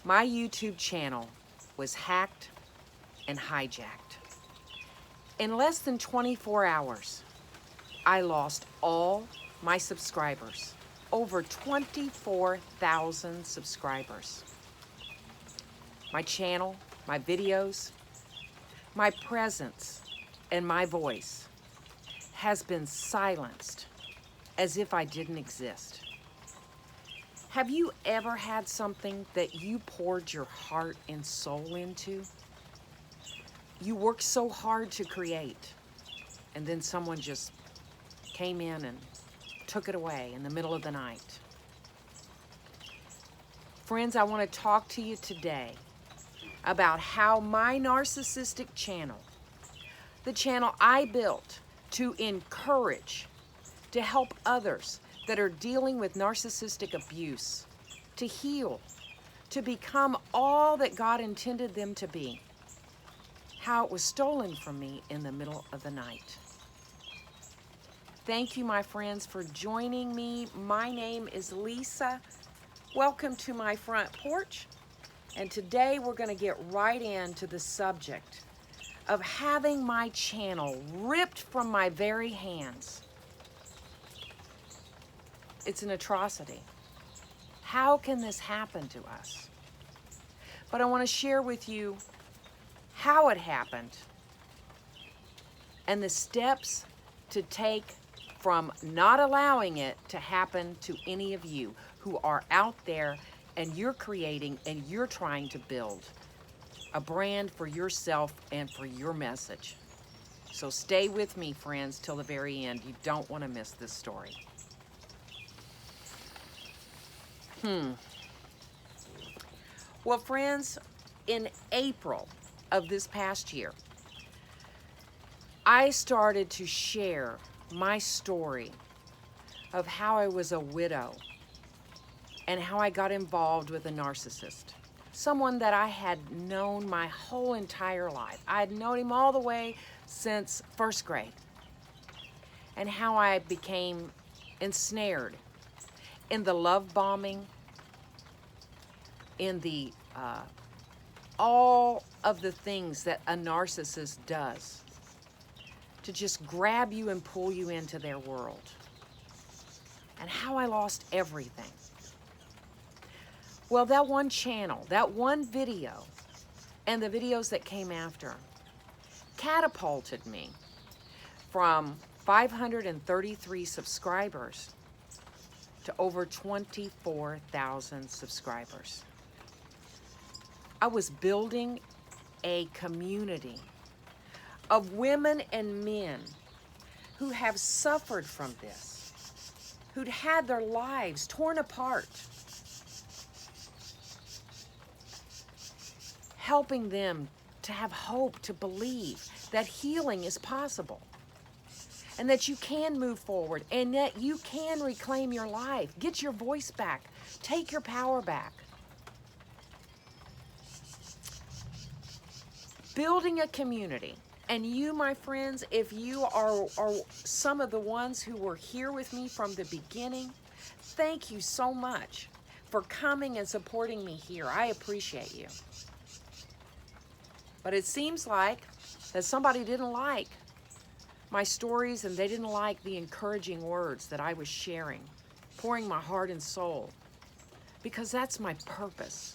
My YouTube channel was hacked and hijacked. In less than 24 hours, I lost all my subscribers, over 24,000 subscribers. My channel, my videos, my presence, and my voice has been silenced as if I didn't exist. Have you ever had something that you poured your heart and soul into? You worked so hard to create, and then someone just came in and took it away in the middle of the night. Friends, I want to talk to you today about how my narcissistic channel, the channel I built to encourage, to help others that are dealing with narcissistic abuse, to heal, to become all that God intended them to be, how it was stolen from me in the middle of the night. Thank you, my friends, for joining me. My name is Lisa. Welcome to my front porch. And today we're going to get right into the subject of having my channel ripped from my very hands. It's an atrocity. How can this happen to us? But I want to share with you how it happened and the steps to take from not allowing it to happen to any of you who are out there and you're creating and you're trying to build a brand for yourself and for your message. So stay with me, friends, till the very end. You don't want to miss this story. Well, friends, in April of this past year, I started to share my story of how I was a widow and how I got involved with a narcissist, someone that I had known my whole entire life. I had known him all the way since first grade, and how I became ensnared in the love bombing, in the all of the things that a narcissist does to just grab you and pull you into their world, and how I lost everything. Well, that one channel, that one video, and the videos that came after catapulted me from 533 subscribers to over 24,000 subscribers. I was building a community of women and men who have suffered from this, who'd had their lives torn apart, helping them to have hope, to believe that healing is possible, and that you can move forward, and that you can reclaim your life, get your voice back, take your power back. Building a community. And you, my friends, if you are some of the ones who were here with me from the beginning, thank you so much for coming and supporting me here. I appreciate you. But it seems like that somebody didn't like my stories, and they didn't like the encouraging words that I was sharing, pouring my heart and soul, because that's my purpose.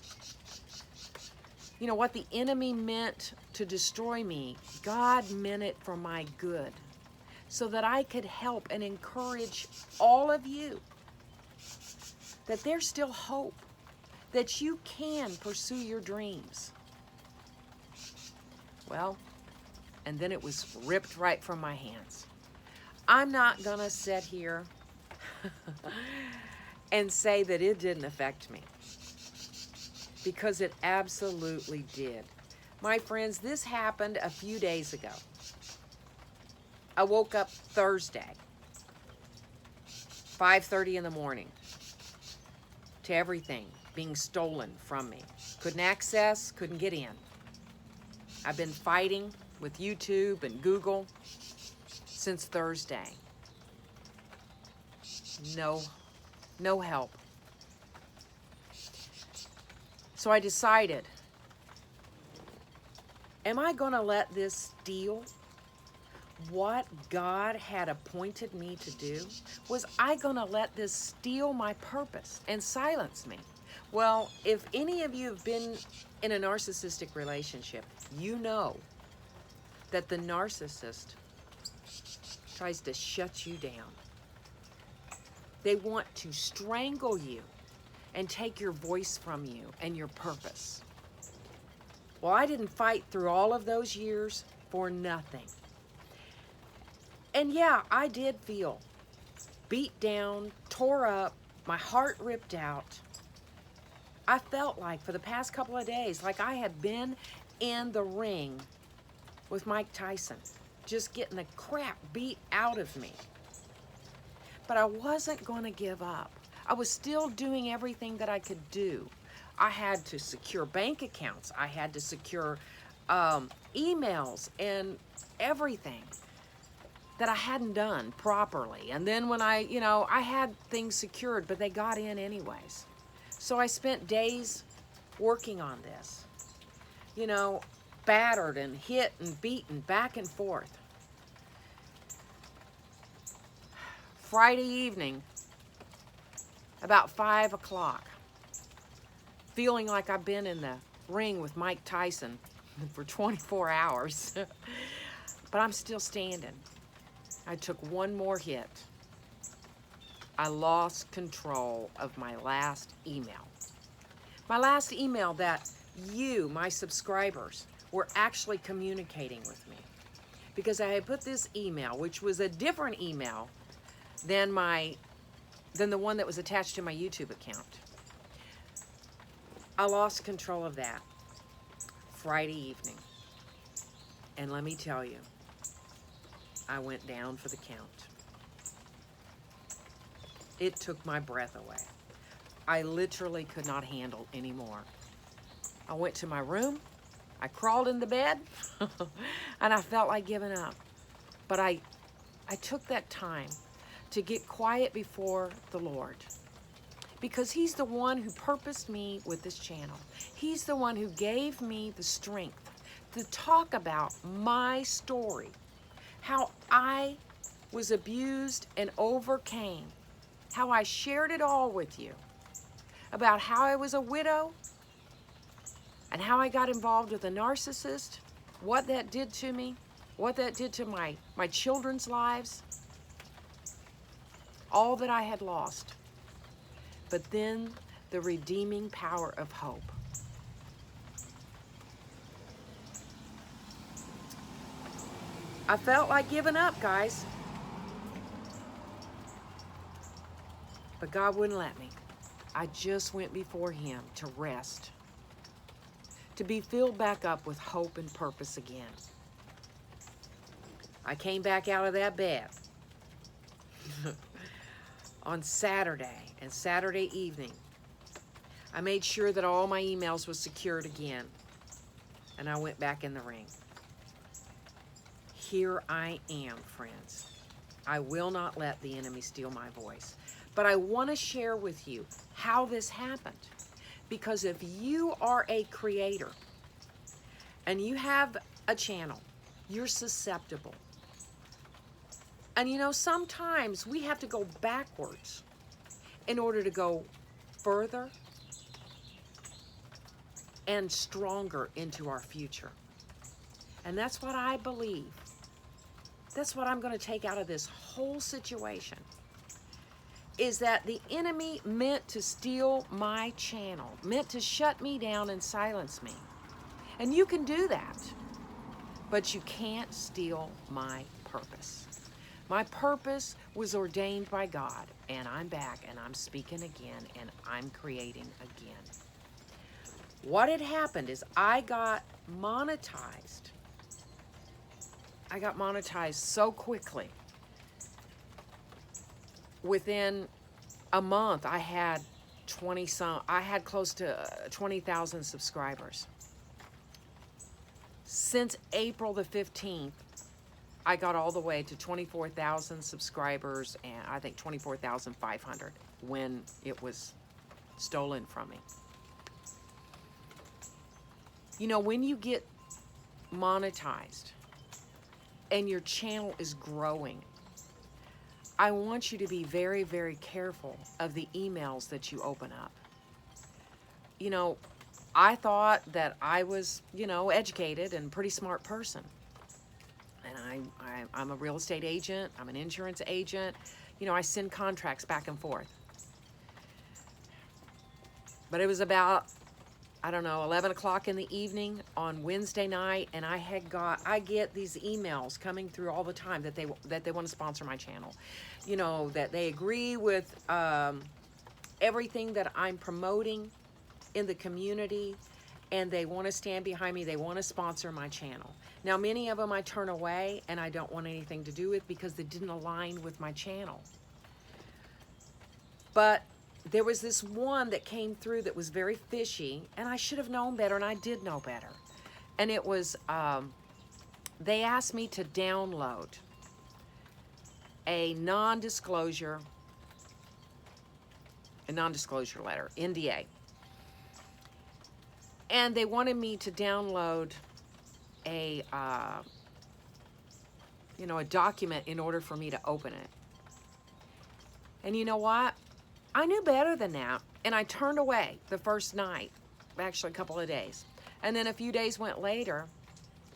You know, what the enemy meant to destroy me, God meant it for my good, so that I could help and encourage all of you that there's still hope, that you can pursue your dreams. Well, and then it was ripped right from my hands. I'm not going to sit here and say that it didn't affect me, because it absolutely did. My friends, this happened a few days ago. I woke up Thursday, 5:30 in the morning, to everything being stolen from me. Couldn't access, couldn't get in. I've been fighting with YouTube and Google since Thursday. No help. So I decided, am I going to let this steal what God had appointed me to do? Was I going to let this steal my purpose and silence me? Well, if any of you have been in a narcissistic relationship, you know that the narcissist tries to shut you down. They want to strangle you and take your voice from you and your purpose. Well, I didn't fight through all of those years for nothing. And yeah, I did feel beat down, tore up, my heart ripped out. I felt like for the past couple of days, like I had been in the ring with Mike Tyson, just getting the crap beat out of me. But I wasn't going to give up. I was still doing everything that I could do. I had to secure bank accounts. I had to secure emails and everything that I hadn't done properly. And then when I had things secured, but they got in anyways. So I spent days working on this, battered and hit and beaten back and forth. Friday evening, about 5 o'clock, feeling like I've been in the ring with Mike Tyson for 24 hours, but I'm still standing. I took one more hit. I lost control of my last email. My last email that you, my subscribers, were actually communicating with me. Because I had put this email, which was a different email than the one that was attached to my YouTube account. I lost control of that Friday evening. And let me tell you, I went down for the count. It took my breath away. I literally could not handle anymore. I went to my room, I crawled in the bed, and I felt like giving up. But I took that time to get quiet before the Lord, because He's the one who purposed me with this channel. He's the one who gave me the strength to talk about my story, how I was abused and overcame, how I shared it all with you, about how I was a widow and how I got involved with a narcissist, what that did to me, what that did to my children's lives, all that I had lost. But then the redeeming power of hope. I felt like giving up, guys. But God wouldn't let me. I just went before Him to rest, to be filled back up with hope and purpose again. I came back out of that bed on Saturday and Saturday evening. I made sure that all my emails were secured again, and I went back in the ring. Here I am, friends. I will not let the enemy steal my voice. But I want to share with you how this happened. Because if you are a creator and you have a channel, you're susceptible. And sometimes we have to go backwards in order to go further and stronger into our future. And that's what I believe. That's what I'm going to take out of this whole situation, is that the enemy meant to steal my channel, meant to shut me down and silence me. And you can do that, but you can't steal my purpose. My purpose was ordained by God, and I'm back, and I'm speaking again, and I'm creating again. What had happened is I got monetized. I got monetized so quickly. Within a month, I had close to 20,000 subscribers. Since April the 15th, I got all the way to 24,000 subscribers, and I think 24,500 when it was stolen from me. You know, when you get monetized and your channel is growing, I want you to be very, very careful of the emails that you open up. You know, I thought that I was, educated and pretty smart person. And I'm a real estate agent. I'm an insurance agent. I send contracts back and forth. But it was about, I don't know, 11 o'clock in the evening on Wednesday night, and I get these emails coming through all the time that they want to sponsor my channel. That they agree with everything that I'm promoting in the community, and they want to stand behind me. They want to sponsor my channel. Now, many of them I turn away and I don't want anything to do with because they didn't align with my channel. But there was this one that came through that was very fishy, and I should have known better, and I did know better. And it was, they asked me to download a non-disclosure letter, NDA. And they wanted me to download a document in order for me to open it. And you know what? I knew better than that, and I turned away the first night, actually a couple of days. And then a few days went later,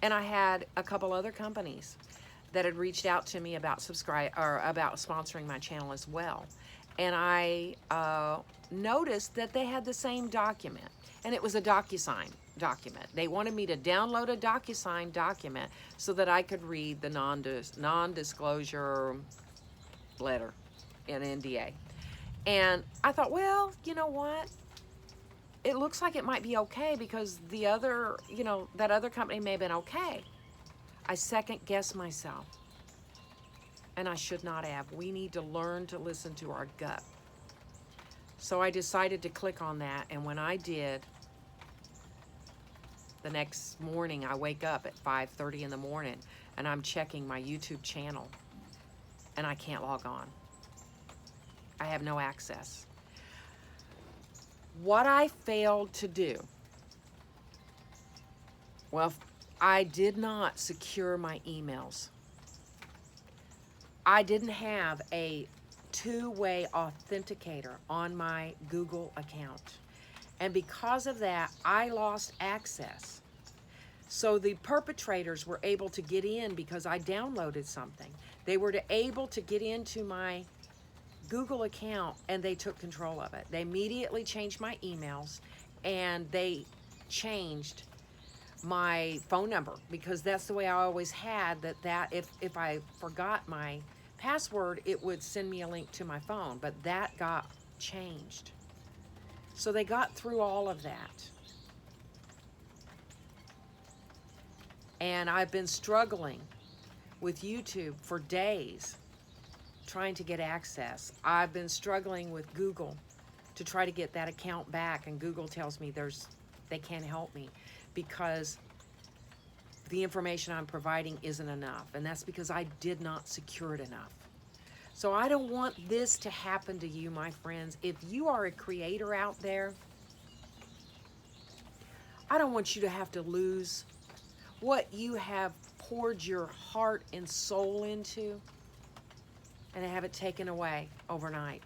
and I had a couple other companies that had reached out to me about about sponsoring my channel as well. And I noticed that they had the same document, and it was a DocuSign document. They wanted me to download a DocuSign document so that I could read the non-disclosure letter, an NDA. And I thought, well, you know what? It looks like it might be okay because the other, that other company may have been okay. I second guessed myself. And I should not have. We need to learn to listen to our gut. So I decided to click on that. And when I did, the next morning I wake up at 5:30 in the morning and I'm checking my YouTube channel and I can't log on. I have no access. What I failed to do, well, I did not secure my emails. I didn't have a two-way authenticator on my Google account. And because of that, I lost access. So the perpetrators were able to get in because I downloaded something. They were able to get into my Google account and they took control of it. They immediately changed my emails and they changed my phone number because that's the way I always had that if I forgot my password, it would send me a link to my phone, but that got changed. So they got through all of that. And I've been struggling with YouTube for days trying to get access. I've been struggling with Google to try to get that account back, and Google tells me they can't help me because the information I'm providing isn't enough, and that's because I did not secure it enough. So I don't want this to happen to you, my friends. If you are a creator out there, I don't want you to have to lose what you have poured your heart and soul into and have it taken away overnight.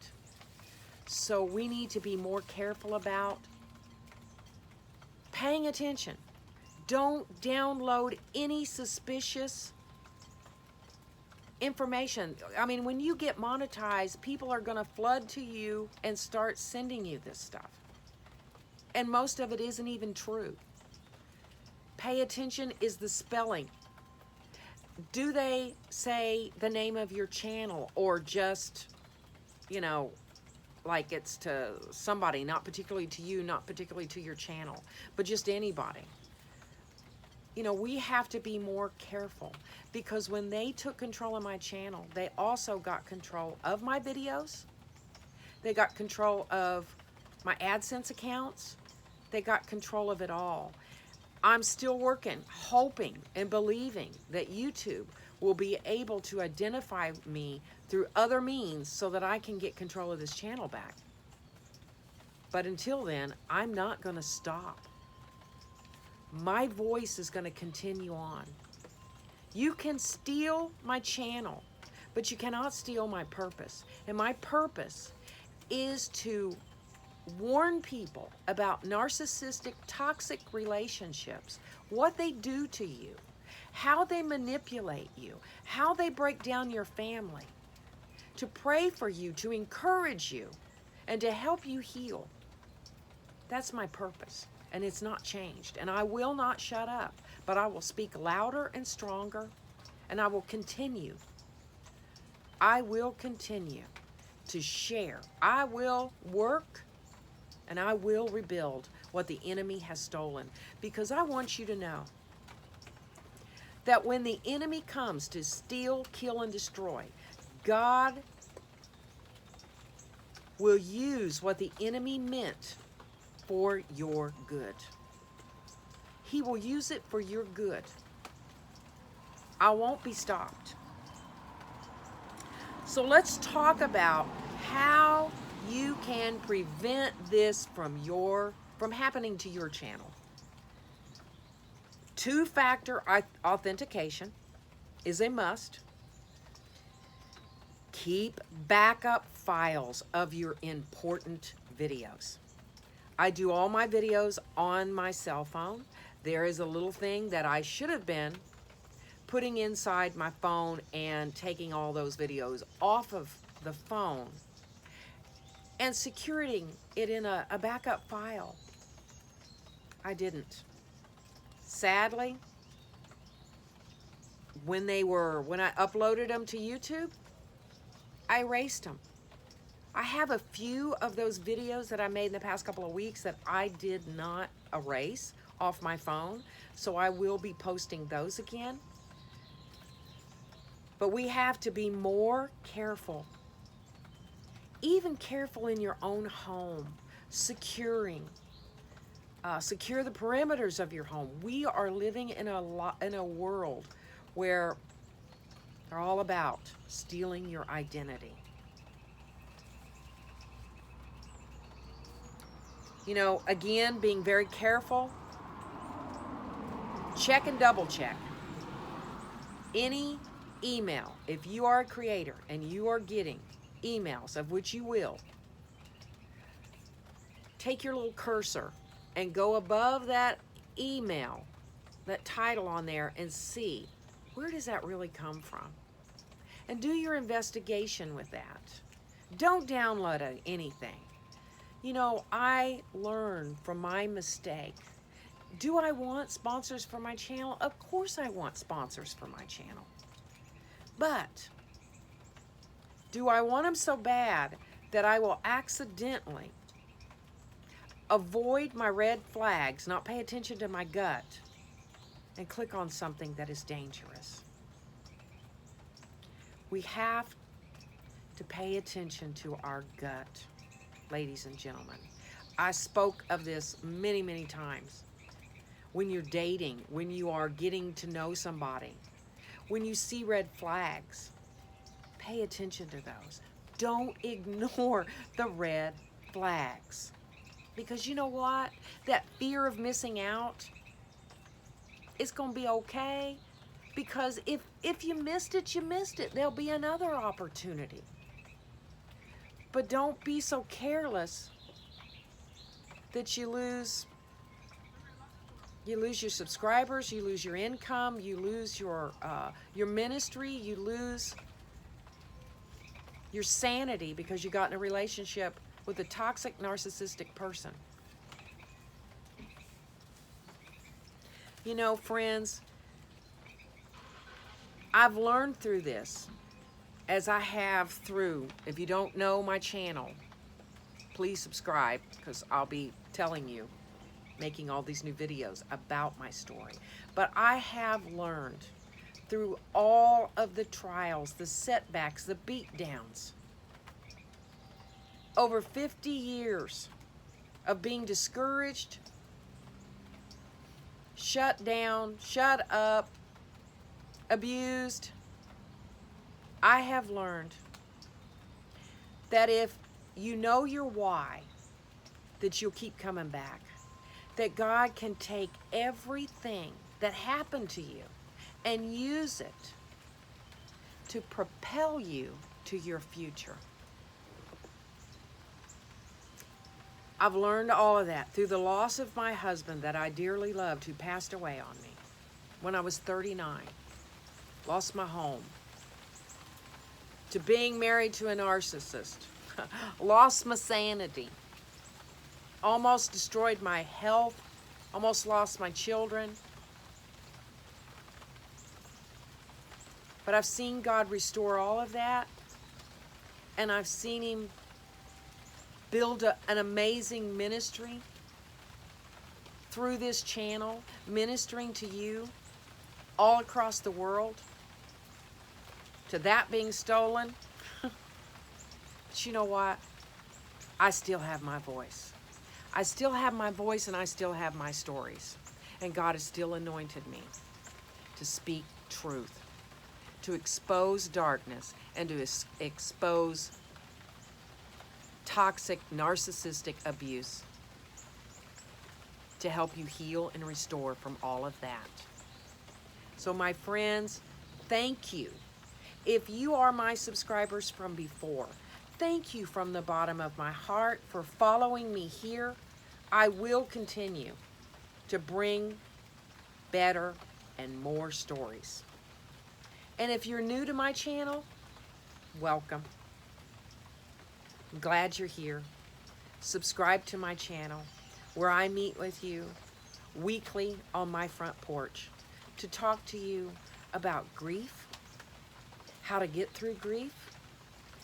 So we need to be more careful about paying attention. Don't download any suspicious information. I mean, when you get monetized, people are going to flood to you and start sending you this stuff. And most of it isn't even true. Pay attention is the spelling. Do they say the name of your channel or just, like it's to somebody, not particularly to you, not particularly to your channel, but just anybody? We have to be more careful because when they took control of my channel, they also got control of my videos. They got control of my AdSense accounts. They got control of it all. I'm still working, hoping and believing that YouTube will be able to identify me through other means so that I can get control of this channel back. But until then, I'm not going to stop. my voice is going to continue on. You can steal my channel, but you cannot steal my purpose. And my purpose is to warn people about narcissistic, toxic relationships, what they do to you, how they manipulate you, how they break down your family, to pray for you, to encourage you, and to help you heal. That's my purpose, and it's not changed. And I will not shut up, but I will speak louder and stronger, and I will continue. I will continue to share. I will work, and I will rebuild what the enemy has stolen, because I want you to know that when the enemy comes to steal, kill, and destroy, God will use what the enemy meant for your good. He will use it for your good. I won't be stopped. So let's talk about how you can prevent this from happening to your channel. Two-factor authentication is a must. Keep backup files of your important videos. I do all my videos on my cell phone. There is a little thing that I should have been putting inside my phone and taking all those videos off of the phone and securing it in a backup file. I didn't. Sadly, when I uploaded them to YouTube, I erased them. I have a few of those videos that I made in the past couple of weeks that I did not erase off my phone, so I will be posting those again. But we have to be more careful, even careful in your own home, secure the perimeters of your home. We are living in a world where they're all about stealing your identity. You know, again, being very careful. Check and double check. Any email, if you are a creator and you are getting emails, of which you will, take your little cursor and go above that email, that title on there, and see, where does that really come from? And do your investigation with that. Don't download anything. You know, I learned from my mistake. Do I want sponsors for my channel? Of course I want sponsors for my channel. But do I want them so bad that I will accidentally avoid my red flags, not pay attention to my gut, and click on something that is dangerous? We have to pay attention to our gut, ladies and gentlemen. I spoke of this many, many times. When you're dating, when you are getting to know somebody, when you see red flags, pay attention to those. Don't ignore the red flags. Because you know what? That fear of missing out, it's going to be okay. Because if you missed it, you missed it. There'll be another opportunity. But don't be so careless that you lose your subscribers, you lose your income, you lose your ministry, you lose your sanity because you got in a relationship with a toxic, narcissistic person. You know, friends, I've learned through this, as I have through, if you don't know my channel, please subscribe, because I'll be telling you, making all these new videos about my story. But I have learned through all of the trials, the setbacks, the beatdowns, over 50 years of being discouraged, shut down, shut up, abused, I have learned that if you know your why, that you'll keep coming back. that God can take everything that happened to you and use it to propel you to your future. I've learned all of that through the loss of my husband that I dearly loved, who passed away on me when I was 39. Lost my home. To being married to a narcissist. Lost my sanity. Almost destroyed my health. Almost lost my children. But I've seen God restore all of that. And I've seen Him build an amazing ministry through this channel, ministering to you all across the world. To that being stolen. But you know what? I still have my voice. I still have my voice, and I still have my stories. And God has still anointed me to speak truth, to expose darkness, and to expose toxic, narcissistic abuse, to help you heal and restore from all of that. So my friends, thank you. If you are my subscribers from before, thank you from the bottom of my heart for following me here. I will continue to bring better and more stories. And if you're new to my channel, welcome. I'm glad you're here. Subscribe to my channel where I meet with you weekly on my front porch to talk to you about grief, how to get through grief,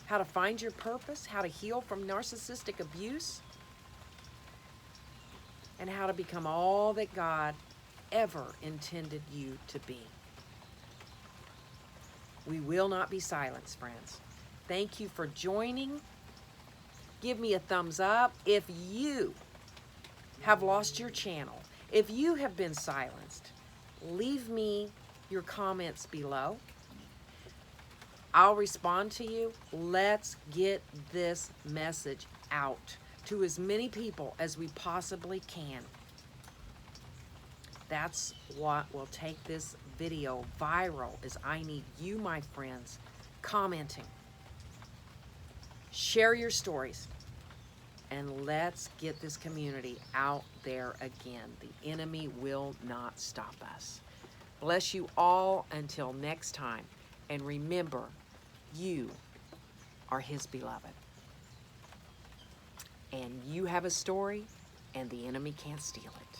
how to find your purpose, how to heal from narcissistic abuse, and how to become all that God ever intended you to be. We will not be silenced, friends. Thank you for joining. Give me a thumbs up if you have lost your channel. If you have been silenced, leave me your comments below. I'll respond to you. Let's get this message out to as many people as we possibly can. That's what will take this video viral, is I need you, my friends, commenting. Share your stories. And let's get this community out there again. The enemy will not stop us. Bless you all until next time. And remember, you are His beloved. And you have a story, and the enemy can't steal it.